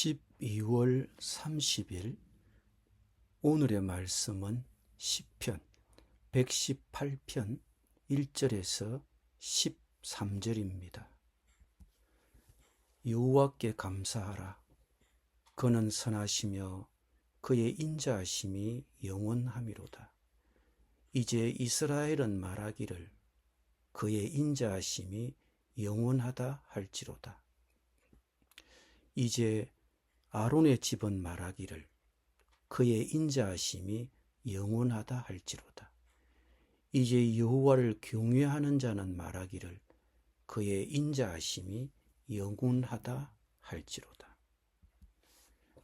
12월 30일 오늘의 말씀은 시편 118편 1절에서 13절입니다. 여호와께 감사하라. 그는 선하시며 그의 인자하심이 영원하미로다. 이제 이스라엘은 말하기를 그의 인자하심이 영원하다 할지로다. 이제 아론의 집은 말하기를 그의 인자하심이 영원하다 할지로다. 이제 여호와를 경외하는 자는 말하기를 그의 인자하심이 영원하다 할지로다.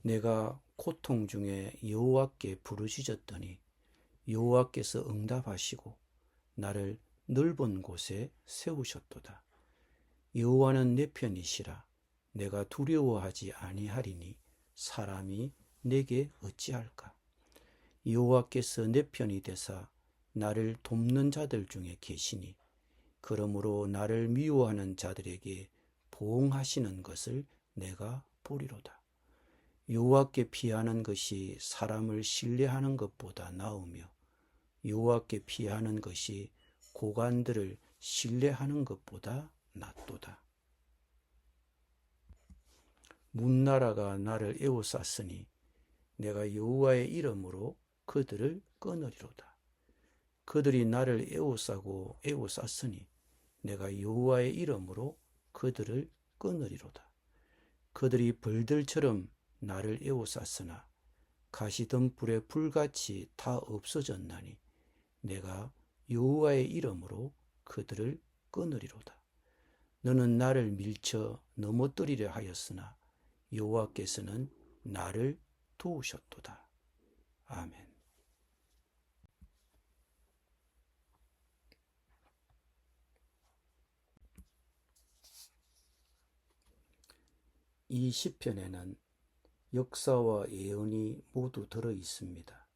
내가 고통 중에 여호와께 부르짖었더니 여호와께서 응답하시고 나를 넓은 곳에 세우셨도다. 여호와는 내 편이시라. 내가 두려워하지 아니하리니 사람이 내게 어찌할까. 여호와께서 내 편이 되사 나를 돕는 자들 중에 계시니 그러므로 나를 미워하는 자들에게 보응하시는 것을 내가 보리로다. 여호와께 피하는 것이 사람을 신뢰하는 것보다 나으며 여호와께 피하는 것이 고관들을 신뢰하는 것보다 낫도다. 문나라가 나를 에워쌌으니 내가 여호와의 이름으로 그들을 끊으리로다. 그들이 나를 에워쌌으니 내가 여호와의 이름으로 그들을 끊으리로다. 그들이 벌들처럼 나를 에워쌌으나 가시덤불의 불같이 다 없어졌나니 내가 여호와의 이름으로 그들을 끊으리로다. 너는 나를 밀쳐 넘어뜨리려 하였으나 여호와께서는 나를 도우셨도다. 아멘. 이 시편에는 역사와 예언이 모두 들어 있습니다.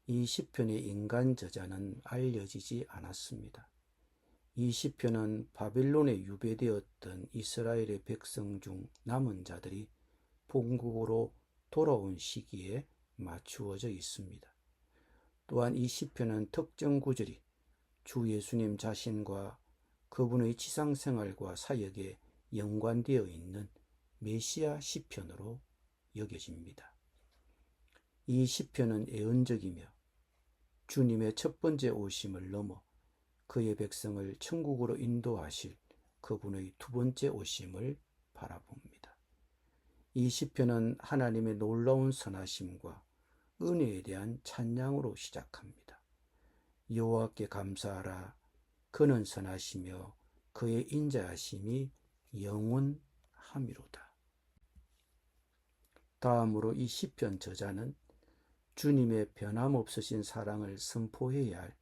이 시편의 인간 저자는 알려지지 않았습니다. 이 시편은 바벨론에 유배되었던 이스라엘의 백성 중 남은 자들이 본국으로 돌아온 시기에 맞추어져 있습니다. 또한 이 시편은 특정 구절이 주 예수님 자신과 그분의 지상생활과 사역에 연관되어 있는 메시아 시편으로 여겨집니다. 이 시편은 예언적이며 주님의 첫 번째 오심을 넘어 그의 백성을 천국으로 인도하실 그분의 두 번째 오심을 바라봅니다. 이 시편은 하나님의 놀라운 선하심과 은혜에 대한 찬양으로 시작합니다. 여호와께 감사하라. 그는 선하시며 그의 인자하심이 영원하미로다. 다음으로 이 시편 저자는 주님의 변함없으신 사랑을 선포해야 할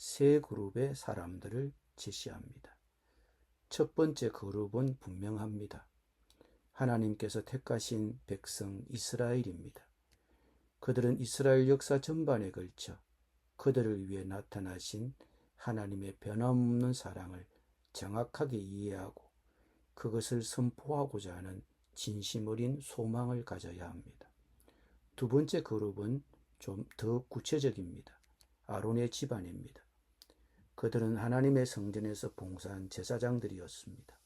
세 그룹의 사람들을 제시합니다. 첫 번째 그룹은 분명합니다. 하나님께서 택하신 백성 이스라엘입니다. 그들은 이스라엘 역사 전반에 걸쳐 그들을 위해 나타나신 하나님의 변함없는 사랑을 정확하게 이해하고 그것을 선포하고자 하는 진심 어린 소망을 가져야 합니다. 두 번째 그룹은 좀 더 구체적입니다. 아론의 집안입니다. 그들은 하나님의 성전에서 봉사한 제사장들이었습니다.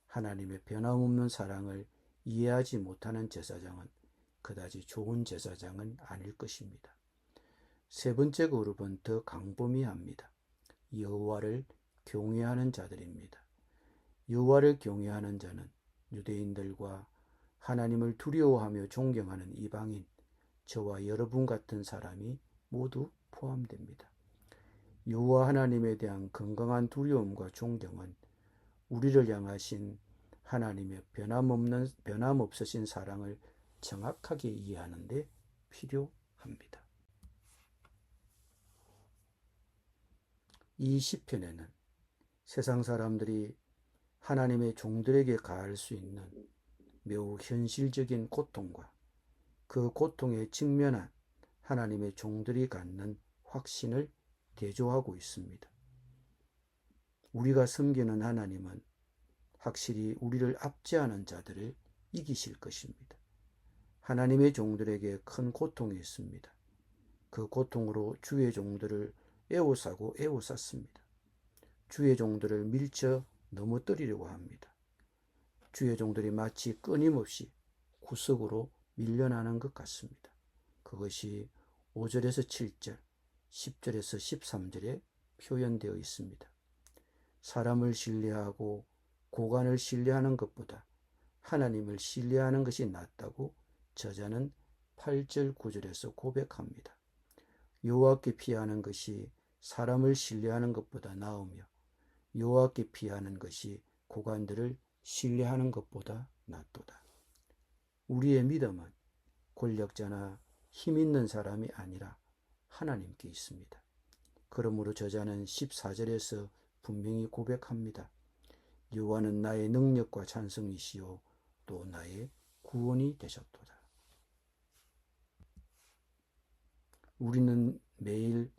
하나님의 변함없는 사랑을 이해하지 못하는 제사장은 그다지 좋은 제사장은 아닐 것입니다. 세 번째 그룹은 더 광범위합니다. 여호와를 경외하는 자들입니다. 여호와를 경외하는 자는 유대인들과 하나님을 두려워하며 존경하는 이방인, 저와 여러분 같은 사람이 모두 포함됩니다. 여호와 하나님에 대한 건강한 두려움과 존경은 우리를 향하신 하나님의 변함없으신 사랑을 정확하게 이해하는 데 필요합니다. 이 시편에는 세상 사람들이 하나님의 종들에게 가할 수 있는 매우 현실적인 고통과 그 고통에 직면한 하나님의 종들이 갖는 확신을 대조하고 있습니다. 우리가 섬기는 하나님은 확실히 우리를 압제하는 자들을 이기실 것입니다. 하나님의 종들에게 큰 고통이 있습니다. 그 고통으로 주의 종들을 애워싸고 애워쌌습니다. 주의 종들을 밀쳐 넘어뜨리려고 합니다. 주의 종들이 마치 끊임없이 구석으로 밀려나는 것 같습니다. 그것이 5절에서 7절, 10절에서 13절에 표현되어 있습니다. 사람을 신뢰하고 고관을 신뢰하는 것보다 하나님을 신뢰하는 것이 낫다고 저자는 8절, 9절에서 고백합니다. 여호와께 피하는 것이 사람을 신뢰하는 것보다 나으며 여호와께 피하는 것이 고관들을 신뢰하는 것보다 낫도다. 우리의 믿음은 권력자나 힘 있는 사람이 아니라 하나님께 있습니다. 그러므로 저자는 14절에서 분명히 고백합니다. 여호와는 나의 능력과 찬성이시요 또 나의 구원이 되셨도다. 우리는 매일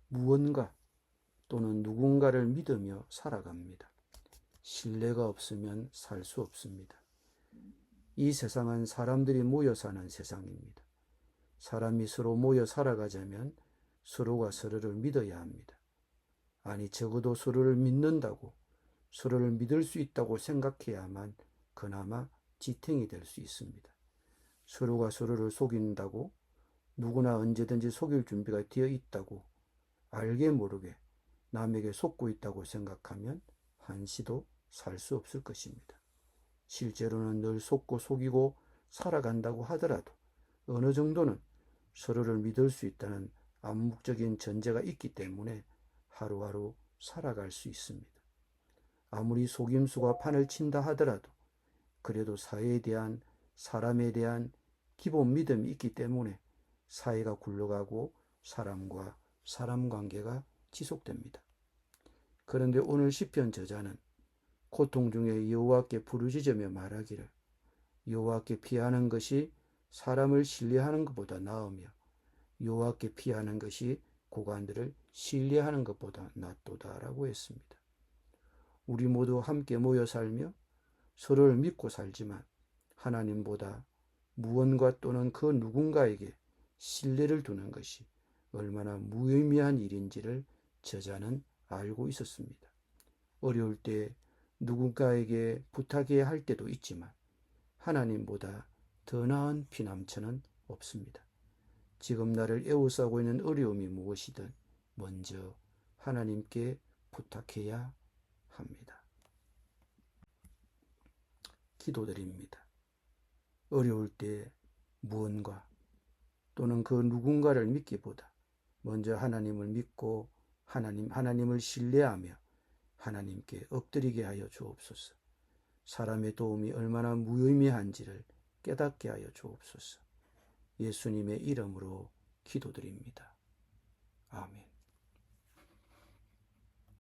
무언가 또는 누군가를 믿으며 살아갑니다. 신뢰가 없으면 살 수 없습니다. 이 세상은 사람들이 모여 사는 세상입니다. 사람이 서로 모여 살아가자면 서로가 서로를 믿어야 합니다. 아니, 적어도 서로를 믿는다고, 서로를 믿을 수 있다고 생각해야만 그나마 지탱이 될 수 있습니다. 서로가 서로를 속인다고, 누구나 언제든지 속일 준비가 되어 있다고, 알게 모르게 남에게 속고 있다고 생각하면 한시도 살 수 없을 것입니다. 실제로는 늘 속고 속이고 살아간다고 하더라도 어느 정도는 서로를 믿을 수 있다는 암묵적인 전제가 있기 때문에 하루하루 살아갈 수 있습니다. 아무리 속임수가 판을 친다 하더라도 그래도 사회에 대한, 사람에 대한 기본 믿음이 있기 때문에 사회가 굴러가고 사람과 사람 관계가 지속됩니다. 그런데 오늘 시편 저자는 고통 중에 여호와께 부르짖으며 말하기를 여호와께 피하는 것이 사람을 신뢰하는 것보다 나으며 여호와께 피하는 것이 고관들을 신뢰하는 것보다 낫도다라고 했습니다. 우리 모두 함께 모여 살며 서로를 믿고 살지만 하나님보다 무언가 또는 그 누군가에게 신뢰를 두는 것이 얼마나 무의미한 일인지를 저자는 알고 있었습니다. 어려울 때 누군가에게 부탁해야 할 때도 있지만 하나님보다 더 나은 피난처는 없습니다. 지금 나를 애워싸고 있는 어려움이 무엇이든 먼저 하나님께 부탁해야 합니다. 기도드립니다. 어려울 때 무언가 또는 그 누군가를 믿기보다 먼저 하나님을 믿고 하나님을 신뢰하며 하나님께 엎드리게 하여 주옵소서. 사람의 도움이 얼마나 무의미한지를 깨닫게 하여 주옵소서. 예수님의 이름으로 기도드립니다. 아멘.